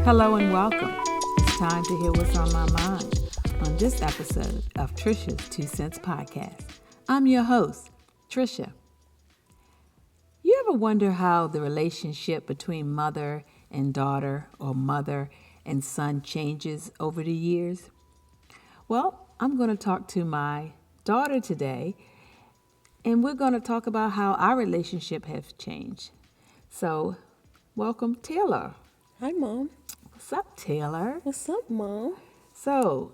Hello and welcome. It's time to hear what's on my mind on this episode of Trisha's 2 Cents Podcast. I'm your host, Trisha. You ever wonder how the relationship between mother and daughter or mother and son changes over the years? Well, I'm going to talk to my daughter today, and we're going to talk about how our relationship has changed. So, welcome, Taylor. Hi, Mom. What's up, Taylor? What's up, Mom? So,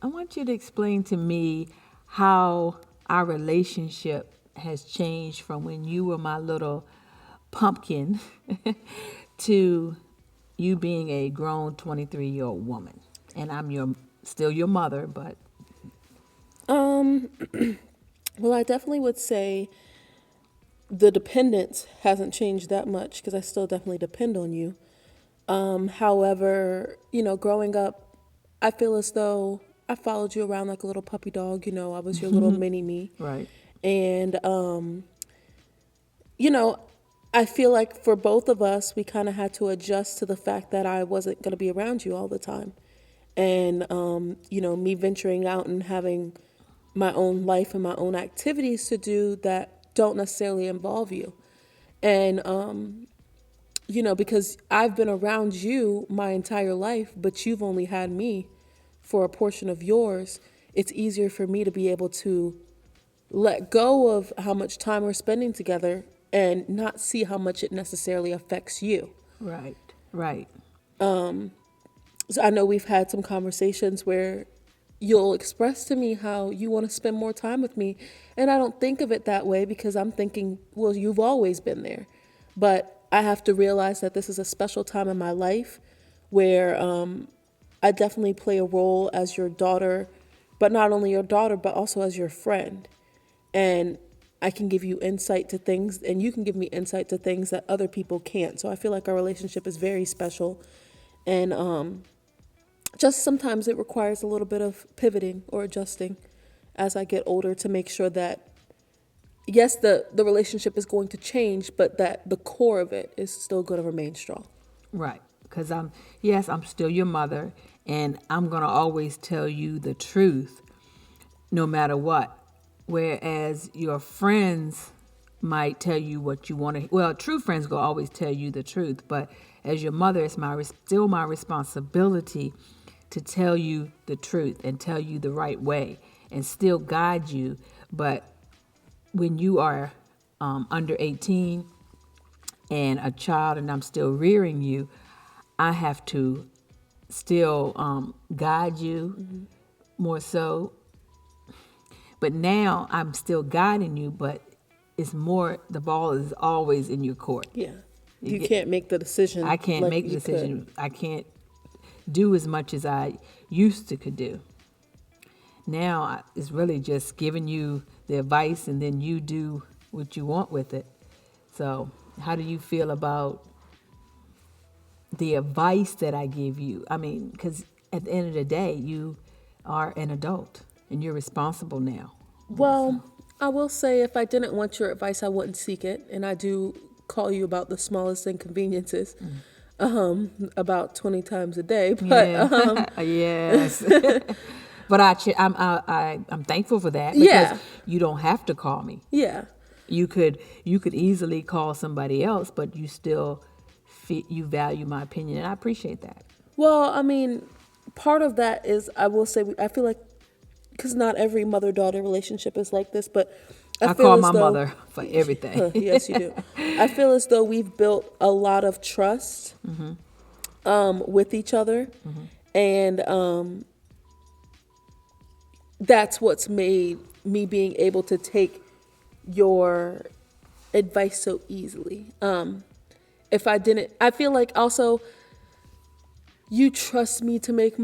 I want you to explain to me how our relationship has changed from when you were my little pumpkin to you being a grown 23-year-old woman. And I'm still your mother, but... Well, I definitely would say the dependence hasn't changed that much because I still definitely depend on you. However, growing up, I feel as though I followed you around like a little puppy dog. I was your little mini me. Right. And, I feel like for both of us, we kind of had to adjust to the fact that I wasn't going to be around you all the time. And, me venturing out and having my own life and my own activities to do that don't necessarily involve you. And, because I've been around you my entire life, but you've only had me for a portion of yours, it's easier for me to be able to let go of how much time we're spending together and not see how much it necessarily affects you. Right. Right. So I know we've had some conversations where you'll express to me how you want to spend more time with me. And I don't think of it that way because I'm thinking, well, you've always been there. But I have to realize that this is a special time in my life where I definitely play a role as your daughter, but not only your daughter, but also as your friend. And I can give you insight to things and you can give me insight to things that other people can't. So I feel like our relationship is very special. And just sometimes it requires a little bit of pivoting or adjusting as I get older to make sure that, yes, the relationship is going to change, but that the core of it is still going to remain strong. Right. Because I'm still your mother, and I'm going to always tell you the truth no matter what. Whereas your friends might tell you what you want to. Well, true friends will always tell you the truth, but as your mother, it's still my responsibility to tell you the truth and tell you the right way and still guide you. But when you are under 18 and a child and I'm still rearing you, I have to still guide you more so. But now I'm still guiding you, but it's more, the ball is always in your court. Yeah. You can't make the decision. I can't like make the you decision. could. I can't do as much as I used to could do. Now it's really just giving you the advice and then you do what you want with it. So how do you feel about the advice that I give you? I mean, because at the end of the day, you are an adult and you're responsible now. Well, I will say if I didn't want your advice, I wouldn't seek it. And I do call you about the smallest inconveniences about 20 times a day. But Yes. But I'm thankful for that because Yeah. you don't have to call me. yeah. You could easily call somebody else, but you still you value my opinion, and I appreciate that. Well, I mean, part of that is, I will say, I feel like, because not every mother-daughter relationship is like this, but I feel call as my though, mother for everything. Yes, you do. I feel as though we've built a lot of trust with each other. And that's what's made me being able to take your advice so easily. If I didn't, I feel like also you trust me to make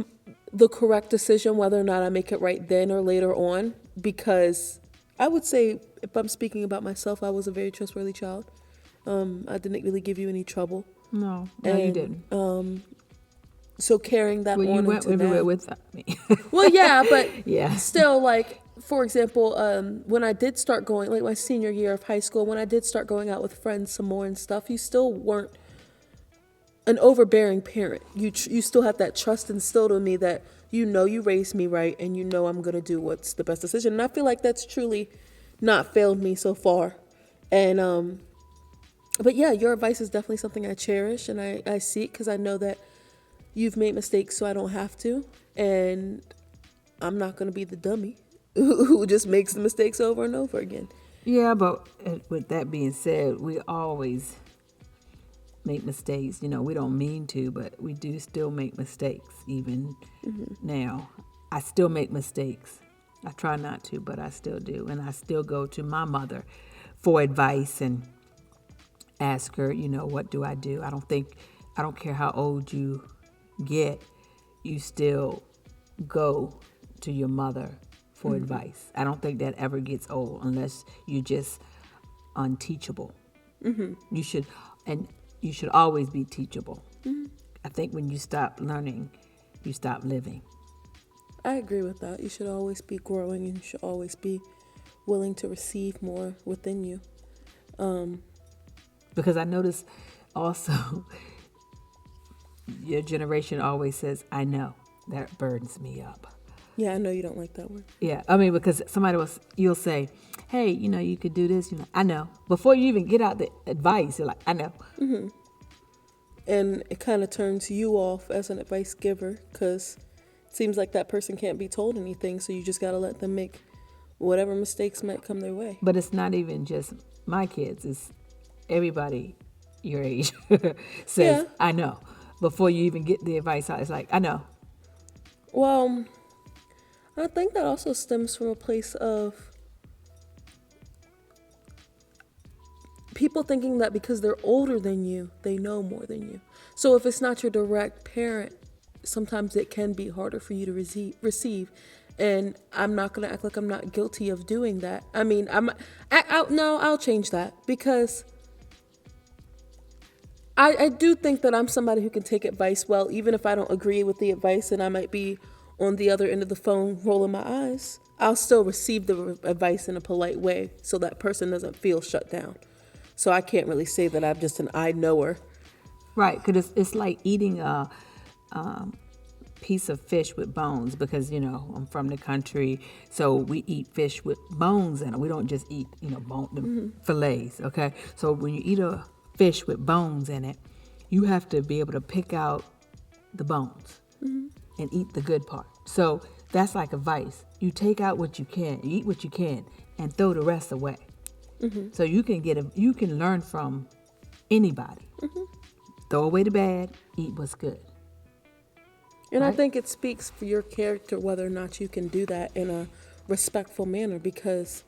the correct decision, whether or not I make it right then or later on, because I would say, if I'm speaking about myself, I was a very trustworthy child. I didn't really give you any trouble. No, you didn't. So carrying that Well, you on went into everywhere now. with me. Well, yeah, but Yeah. still, like, for example, when I did start going, like my senior year of high school, when I did start going out with friends some more and stuff, you still weren't an overbearing parent. You still have that trust instilled in me that you raised me right and I'm going to do what's the best decision. And I feel like that's truly not failed me so far. And but yeah, your advice is definitely something I cherish and I seek, because I know that you've made mistakes so I don't have to, and I'm not going to be the dummy who just makes the mistakes over and over again. Yeah, but with that being said, we always make mistakes. We don't mean to, but we do still make mistakes. Even now, I still make mistakes. I try not to, but I still do. And I still go to my mother for advice and ask her, what do I do? I don't care how old you get, you still go to your mother for advice. I don't think that ever gets old unless you're just unteachable. You should always be teachable. I think when you stop learning, you stop living. I agree with that. You should always be growing, and you should always be willing to receive more within you. Because I notice also your generation always says, I know. That burdens me up. Yeah, I know you don't like that word. Yeah, because you'll say, hey, you could do this. I know. Before you even get out the advice, you're like, I know. And it kind of turns you off as an advice giver, because it seems like that person can't be told anything, so you just got to let them make whatever mistakes might come their way. But it's not even just my kids. It's everybody your age says, I know. Before you even get the advice out, it's like, I know. Well, I think that also stems from a place of people thinking that because they're older than you, they know more than you. So if it's not your direct parent, sometimes it can be harder for you to receive. And I'm not going to act like I'm not guilty of doing that. I mean, I'll change that, because I do think that I'm somebody who can take advice well, even if I don't agree with the advice and I might be on the other end of the phone rolling my eyes. I'll still receive the advice in a polite way so that person doesn't feel shut down. So I can't really say that I'm just an I knower. Right, because it's like eating a piece of fish with bones, because, I'm from the country, so we eat fish with bones in it. We don't just eat, fillets, okay? So when you eat a fish with bones in it, you have to be able to pick out the bones and eat the good part. So that's like advice. You take out what you can, you eat what you can, and throw the rest away. So you can learn from anybody. Throw away the bad, eat what's good. And right? I think it speaks for your character whether or not you can do that in a respectful manner, because,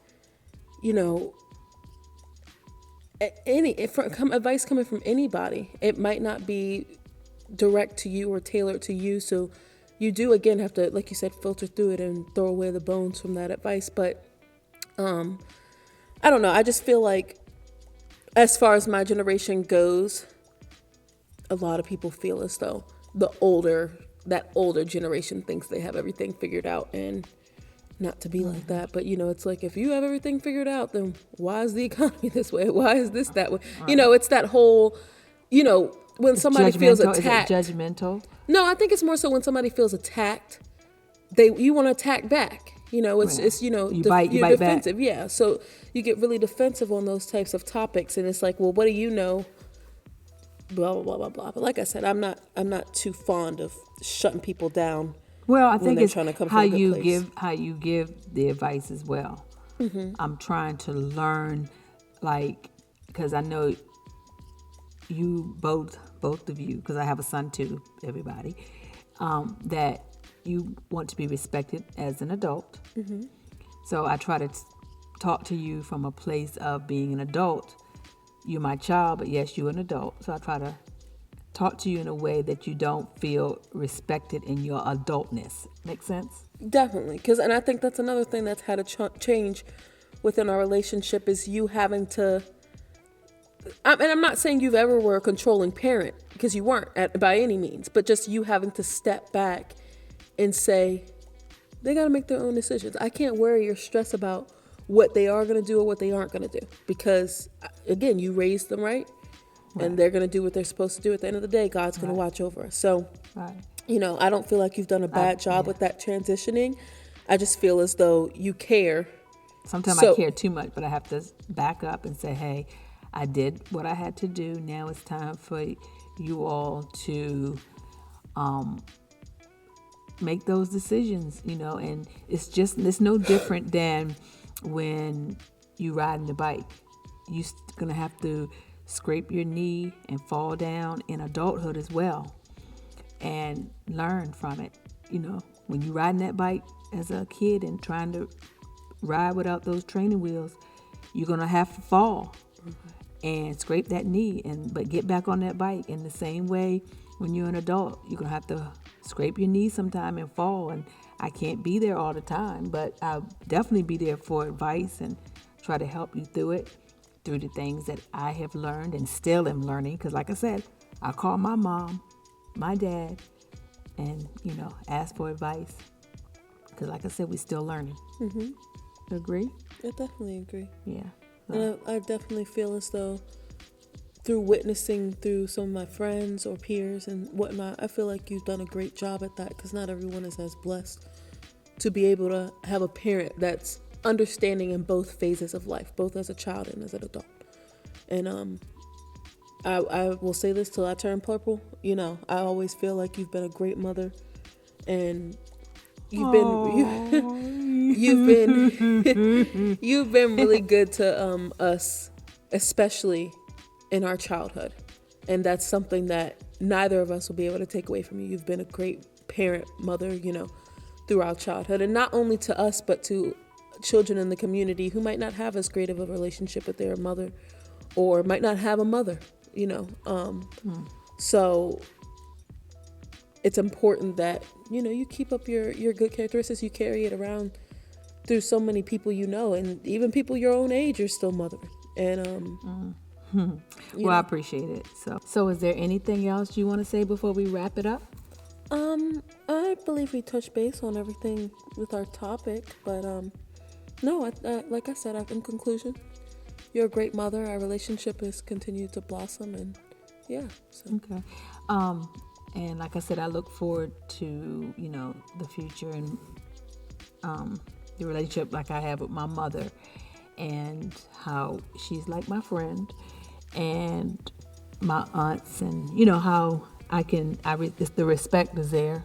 advice coming from anybody, it might not be direct to you or tailored to you. So you do, again, have to, like you said, filter through it and throw away the bones from that advice. But I don't know. I just feel like as far as my generation goes, a lot of people feel as though that older generation thinks they have everything figured out, and not to be like that. But, it's like, if you have everything figured out, then why is the economy this way? Why is this that way? Right. It's that whole, when it's somebody feels attacked. Is it judgmental? No, I think it's more so when somebody feels attacked, you want to attack back. It's you're bite defensive. Back. Yeah. So you get really defensive on those types of topics, and it's like, well, what do you know? Blah, blah, blah, blah, blah. But like I said, I'm not too fond of shutting people down. Well, I think it's how you give the advice as well. I'm trying to learn, because I know you both of you, because I have a son too, everybody, that you want to be respected as an adult. So I try to talk to you from a place of being an adult. You're my child, but yes, you're an adult. So I try to talk to you in a way that you don't feel respected in your adultness. Make sense? Definitely. And I think that's another thing that's had a change within our relationship, is you having to, and I'm not saying you've ever were a controlling parent, because you weren't by any means, but just you having to step back and say, they got to make their own decisions. I can't worry or stress about what they are going to do or what they aren't going to do, because, again, you raised them right. and they're going to do what they're supposed to do. At the end of the day, God's going to watch over us. So, I don't feel like you've done a bad job with that transitioning. I just feel as though you care. Sometimes I care too much, but I have to back up and say, hey, I did what I had to do. Now it's time for you all to make those decisions, and it's no different than when you riding the bike. You're going to have to scrape your knee and fall down in adulthood as well and learn from it. When you riding that bike as a kid and trying to ride without those training wheels, you're going to have to fall and scrape that knee, but get back on that bike. In the same way, when you're an adult, you're going to have to scrape your knee sometime and fall. And I can't be there all the time, but I'll definitely be there for advice and try to help you through the things that I have learned and still am learning. Because like I said, I call my mom, my dad, and, ask for advice. Because like I said, we're still learning. Agree? I definitely agree. Yeah. And I definitely feel as though through witnessing through some of my friends or peers and whatnot, I feel like you've done a great job at that, because not everyone is as blessed to be able to have a parent that's understanding in both phases of life, both as a child and as an adult. And I will say this till I turn purple. I always feel like you've been a great mother, and you've been really good to us, especially in our childhood. And that's something that neither of us will be able to take away from you. You've been a great parent, mother, through our childhood, and not only to us, but to children in the community who might not have as great of a relationship with their mother, or might not have a mother, So it's important that, you keep up your good characteristics. You carry it around through so many people, and even people your own age are still mothering. And, well, I appreciate it. So is there anything else you want to say before we wrap it up? I believe we touched base on everything with our topic, but, no, like I said, in conclusion, you're a great mother. Our relationship has continued to blossom, and so. Okay. And like I said, I look forward to, the future and the relationship like I have with my mother, and how she's like my friend, and my aunts, and, how the respect is there.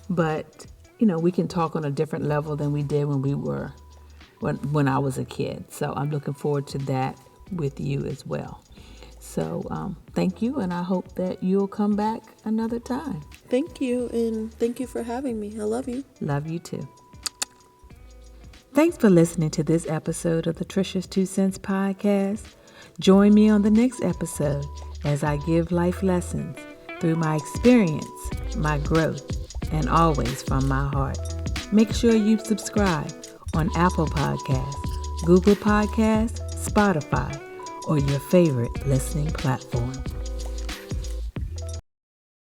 But, we can talk on a different level than we did when I was a kid. So I'm looking forward to that with you as well. So thank you, and I hope that you'll come back another time. Thank you, and thank you for having me. I love you. Love you too. Thanks for listening to this episode of the Trisha's 2 Cents podcast. Join me on the next episode as I give life lessons through my experience, my growth, and always from my heart. Make sure you subscribe on Apple Podcasts, Google Podcasts, Spotify, or your favorite listening platform.